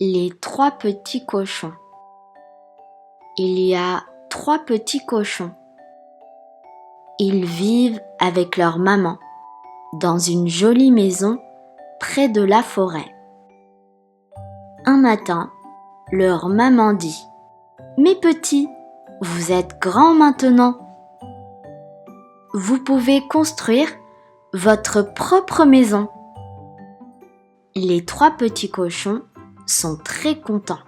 Les trois petits cochons. Il y a trois petits cochons. Ils vivent avec leur maman dans une jolie maison près de la forêt. Un matin, leur maman dit : « Mes petits, vous êtes grands maintenant. Vous pouvez construire votre propre maison. » Les trois petits cochons sont très contents.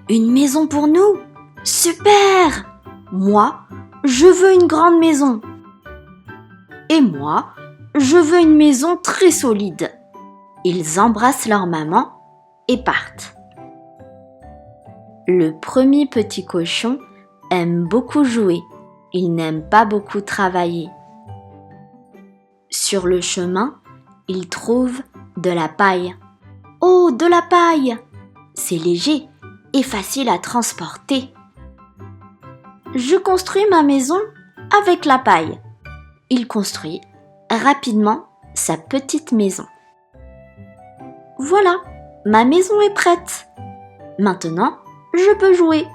Une maison pour nous ? Super ! Moi, je veux une grande maison. Et moi, je veux une maison très solide. Ils embrassent leur maman et partent. Le premier petit cochon aime beaucoup jouer. Il n'aime pas beaucoup travailler. Sur le chemin, il trouve de la paille. Oh, de la paille! C'est léger et facile à transporter. Je construis ma maison avec la paille. Il construit rapidement sa petite maison. Voilà, ma maison est prête. Maintenant, je peux jouer.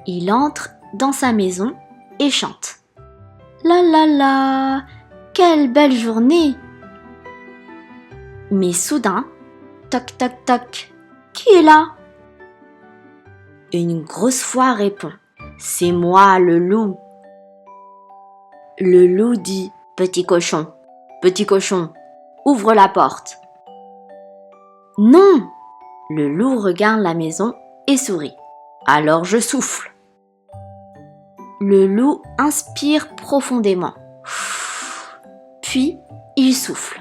Il entre dans sa maison et chante. La la la, quelle belle journée! Mais soudain, toc toc toc, qui est là? Une grosse voix répond. C'est moi, le loup. Le loup dit : petit cochon, ouvre la porte. Non! Le loup regarde la maison et sourit. Alors je souffle. Le loup inspire profondément. Puis il souffle.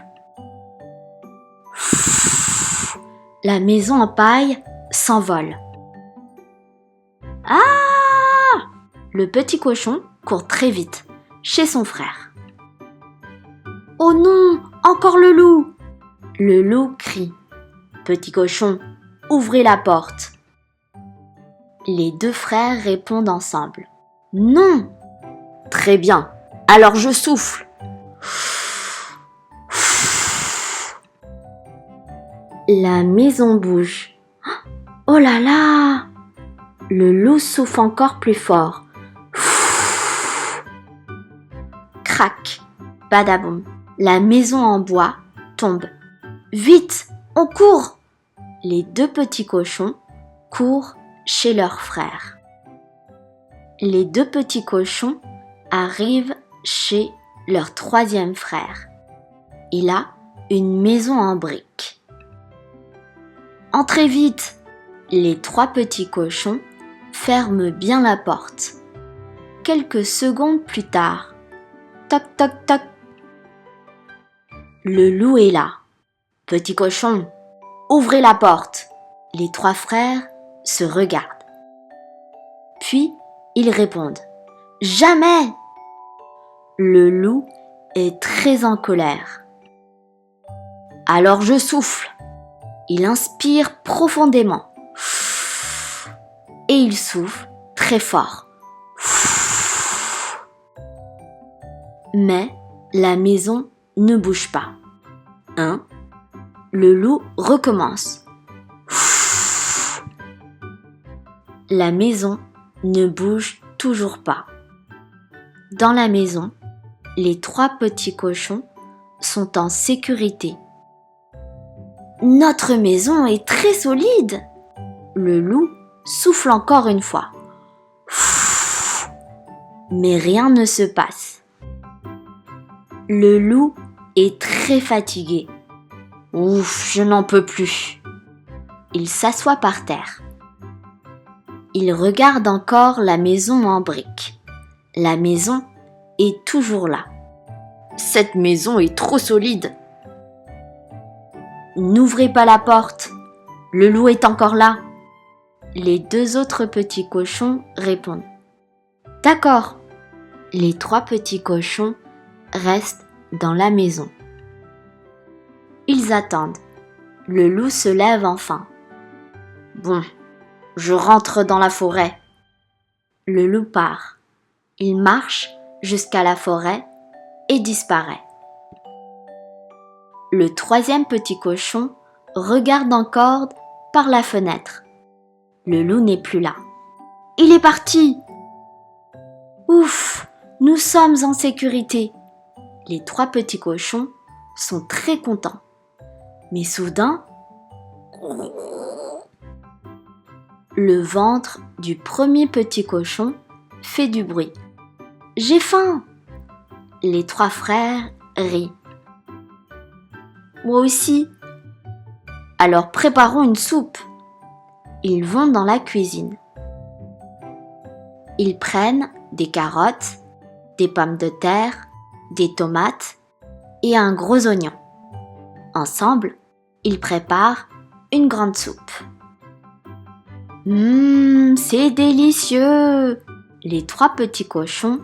La maison en paille s'envole. Ah! Le petit cochon court très vite chez son frère. Oh non, encore le loup! Le loup crie. Petit cochon, ouvrez la porte. Les deux frères répondent ensemble. Non! Très bien, alors je souffle. La maison bouge. Oh là là! Le loup souffle encore plus fort. Crac, badaboum. La maison en bois tombe. Vite, on court! Les deux petits cochons courent chez leur frère. Les deux petits cochons arrivent chez leur troisième frère. Il a une maison en briques. Entrez vite! Les trois petits cochons ferment bien la porte. Quelques secondes plus tard, toc toc toc. Le loup est là. Petit cochon, ouvrez la porte. Les trois frères se regardent. Puis, ils répondent : jamais! Le loup est très en colère. Alors je souffle. Il inspire profondément. Et il souffle très fort. Mais la maison ne bouge pas. Le loup recommence. La maison ne bouge toujours pas. Dans la maison, les trois petits cochons sont en sécurité. Notre maison est très solide. Le loup souffle encore une fois. Mais rien ne se passe. Le loup est très fatigué. Ouf, je n'en peux plus. Il s'assoit par terre. Il regarde encore la maison en briques. La maison est toujours là. Cette maison est trop solide. N'ouvrez pas la porte. Le loup est encore là. Les deux autres petits cochons répondent. D'accord. Les trois petits cochons restent dans la maison. Ils attendent. Le loup se lève enfin. Bon, je rentre dans la forêt. Le loup part. Il marche jusqu'à la forêt et disparaît. Le troisième petit cochon regarde encore par la fenêtre. Le loup n'est plus là. Il est parti! Ouf! Nous sommes en sécurité. Les 3 petits cochons sont très contents. Mais soudain, le ventre du premier petit cochon fait du bruit. J'ai faim! Les 3 frères rient. Moi aussi. Alors préparons une soupe. Ils vont dans la cuisine. Ils prennent des carottes, des pommes de terre, des tomates et un gros oignon. Ensemble, ils préparent une grande soupe. C'est délicieux! Les 3 petits cochons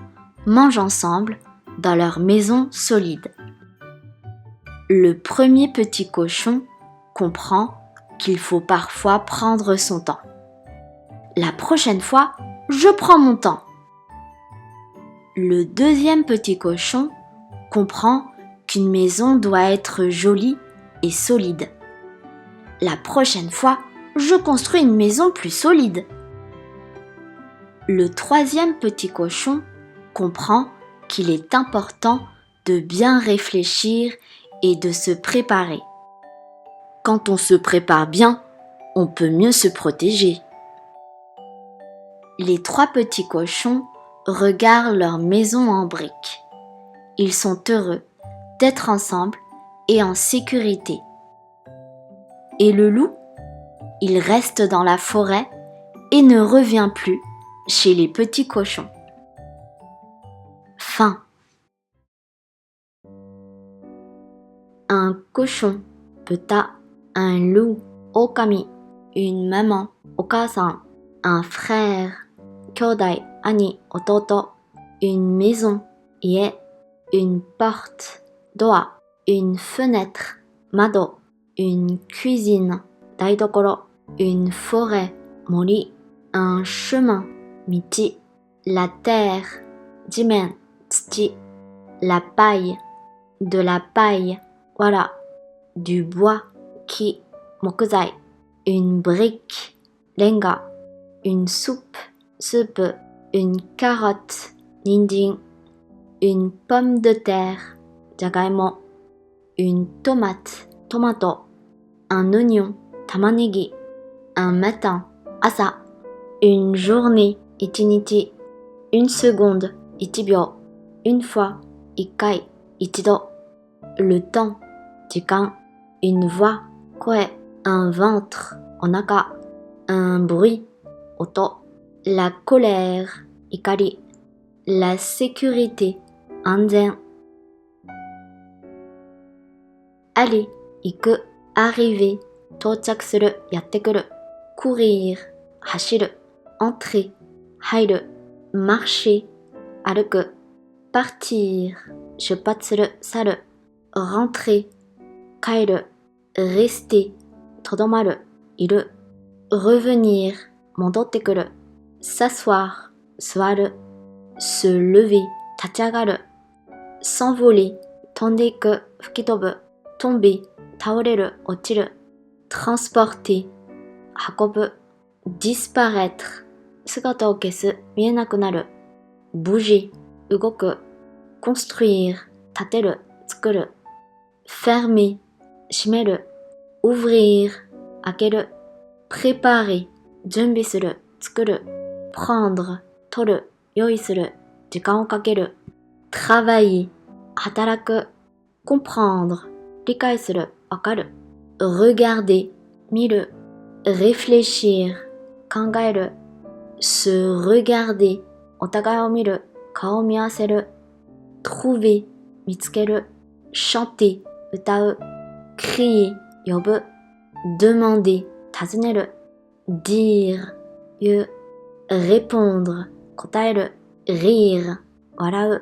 mangent ensemble dans leur maison solide. Le premier petit cochon comprend qu'il faut parfois prendre son temps. La prochaine fois, je prends mon temps. Le deuxième petit cochon comprend qu'une maison doit être jolie et solide. La prochaine fois, je construis une maison plus solide. Le troisième petit cochon comprend qu'il est important de bien réfléchir et de se préparer. Quand on se prépare bien, on peut mieux se protéger. Les 3 petits cochons regardent leur maison en briques. Ils sont heureux d'être ensemble et en sécurité. Et le loup, il reste dans la forêt et ne revient plus chez les petits cochons. Fin. Un cochon, buta, un loup, okami, une maman, okasan, un frère, kyodai, ani, ototo, une maison, ie, une porte, doa, une fenêtre, mado, une cuisine, daidokoro, une forêt, mori, un chemin, michi, la terre, jimen, tsuchi, la paille, de la paille, wara, du bois, ki, mokuzai, une brique, renga, une soupe, soupe, une carotte, ninjin, une pomme de terre, jagaimo, une tomate, tomato, un oignon, tamanegi, un matin, asa, une journée, ichinichi, une seconde, ichibyo, une fois, ikkai, ichido, le temps, jikan, une voix, koe, un ventre, onaka, un bruit, oto, la colère, ikari, la sécurité, anzen. Aller, iku, arriver, tochaku suru, yattekuru, courir, hashiru, entrer, hairu, marcher, aruku, partir, shuppatsu suru, saru, rentrer, kairu, rester, todomaru, iru, revenir, modotte kuru, s'asseoir, suaru, se lever, tachiagaru, s'envoler, tondeku, fukitobu, tomber, taoreru, ochiru, transporter, hakobu, disparaître, sugata o kesu, mienaku naru, bouger, ugoku, construire, tateru, tsukuru, fermer, shimeru, ouvrir, akeru, préparer, junbi suru, tsukuru, prendre, toru, yoi suru, jikan o kakeru, travailler, hataraku, comprendre, rikai suru, wakaru, regarder, miru, réfléchir, kangaeru, se regarder, otagai o miru, kao o miawaseru, trouver, mitsukeru, chanter, utau, crier, yobu, demander, tazuneru, dire, yu, répondre, kotaeru, rire, warau,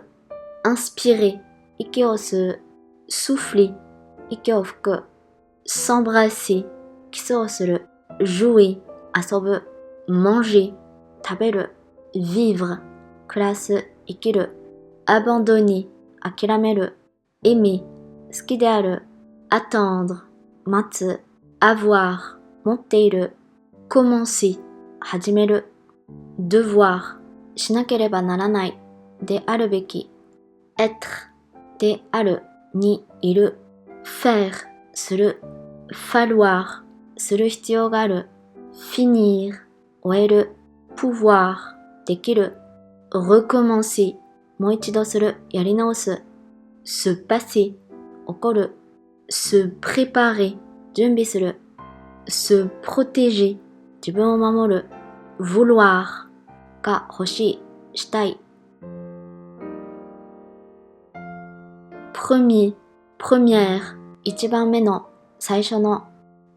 inspirer, iki o suu, souffler, iki o fuku, s'embrasser, kisu o suru, jouer, asobu, manger, taberu, vivre, kurasu, ikiru, abandonner, akirameru, aimer, suki de aru, attendre, matsu, avoir 持っている commencer 始める devoir しなければならないであるべき être であるにいる faire する falloir する必要がある finir 終える pouvoir できる recommencer もう一度するやり直す se passer 起こる se préparer 準備する se protéger 自分を守る vouloir が欲しいしたい premier première 一番目の最初の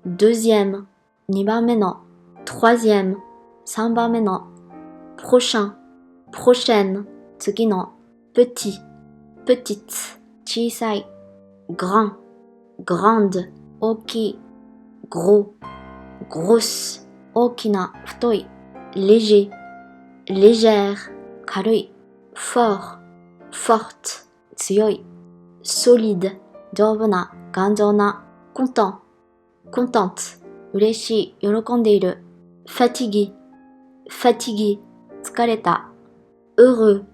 deuxième 二番目の troisième 三番目の prochain prochaine 次の petit petite 小さい grand grande 大きい gros grosse 大きな太い léger légère 軽い fort forte 強い solide 丈夫な頑丈な content contente 嬉しい喜んでいる fatigué fatigué 疲れた heureux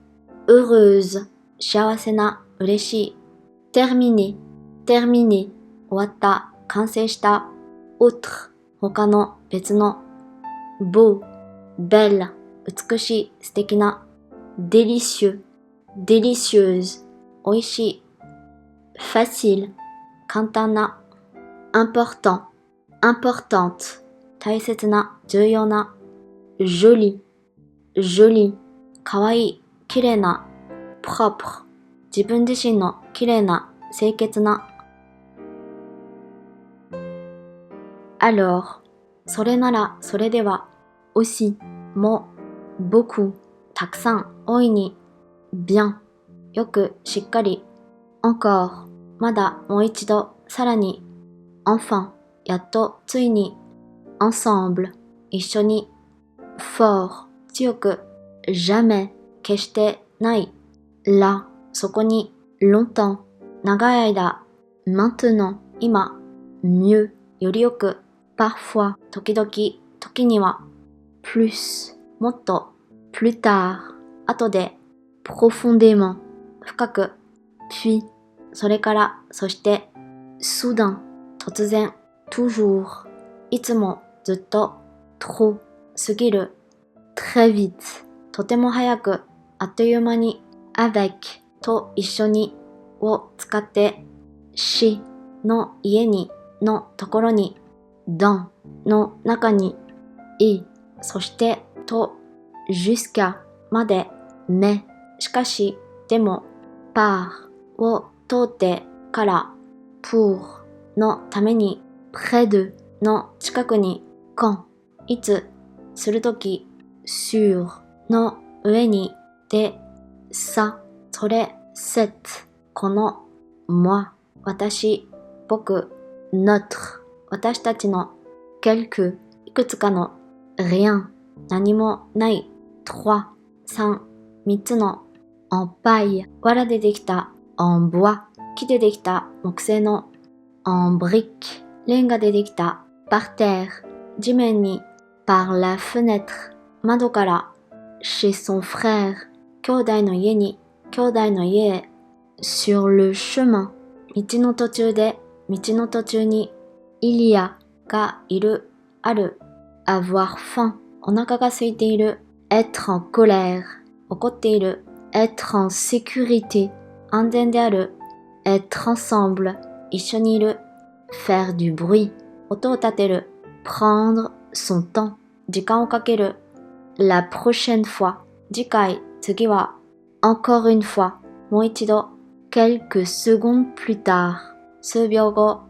heureuse 幸せな嬉しい terminé terminé 終わった完成した autre 他の別の beau belle 美しい素敵な délicieux délicieuse 美味しい facile 簡単な important importante 大切な重要な joli joli かわいい綺麗な propre 自分自身の綺麗な清潔な alors それならそれでは aussi も beaucoup たくさん大いに bien よくしっかり encore まだもう一度さらに enfin やっとついに ensemble 一緒に fort 強く jamais 決してない là そこに longtemps 長い間 maintenant 今 mieux よりよく parfois 時々時には plus もっと plus tard 後で profondément 深く puis それからそして soudain 突然 toujours いつもずっと trop 過ぎる très vite とても早くあっという間に avec と一緒にを使って chez の家にのところに dans の中に et そしてと jusqu'à まで mais しかしでも par を通ってから pour のために près de の近くに quand いつするとき sur の上にで ça それ cette この moi 私僕 notre 私たちの quelque いくつかの rien 何もない trois 三つの en paille 藁でできた en bois 木でできた木製の en brique レンガでできた par terre 地面に par la fenêtre 窓から chez son frère 兄弟の家に兄弟の家へ sur le chemin 道の途中で道の途中に il y a がいるある avoir faim お腹が空いている être en colère 怒っている être en sécurité 安全である être ensemble 一緒にいる faire du bruit 音を立てる prendre son temps 時間をかける la prochaine fois 次回次は encore une fois もう一度 quelques secondes plus tard 数秒後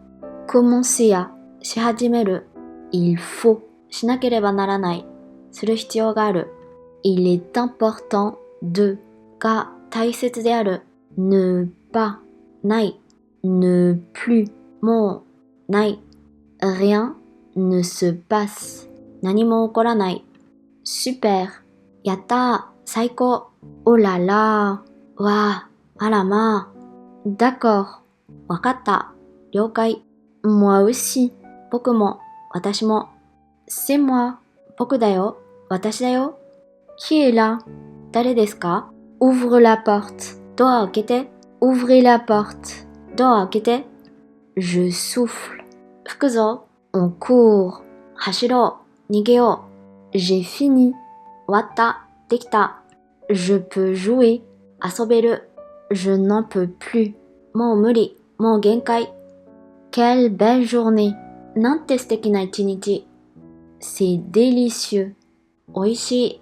commencer à し始める il faut しなければならないする必要がある il est important de が大切である ne pas ない ne plus もうない rien ne se passe 何も起こらない super やったー最高 oh là là わああらまあ d'accord わかった了解 moi aussi 僕も、私も。C'est moi, 僕だよ、私だよ。Qui est là? 誰ですか？ Ouvre la porte. ドア開けて。Ouvrez la porte. ドア開けて。Je souffle. 吹くぞ。On court. 走ろう。逃げよう。J'ai fini. 終わった。できた。Je peux jouer. 遊べる。Je n'en peux plus. もう無理。もう限界。Quelle belle journée. なんて素敵な一日。C'est délicieux. おいしい。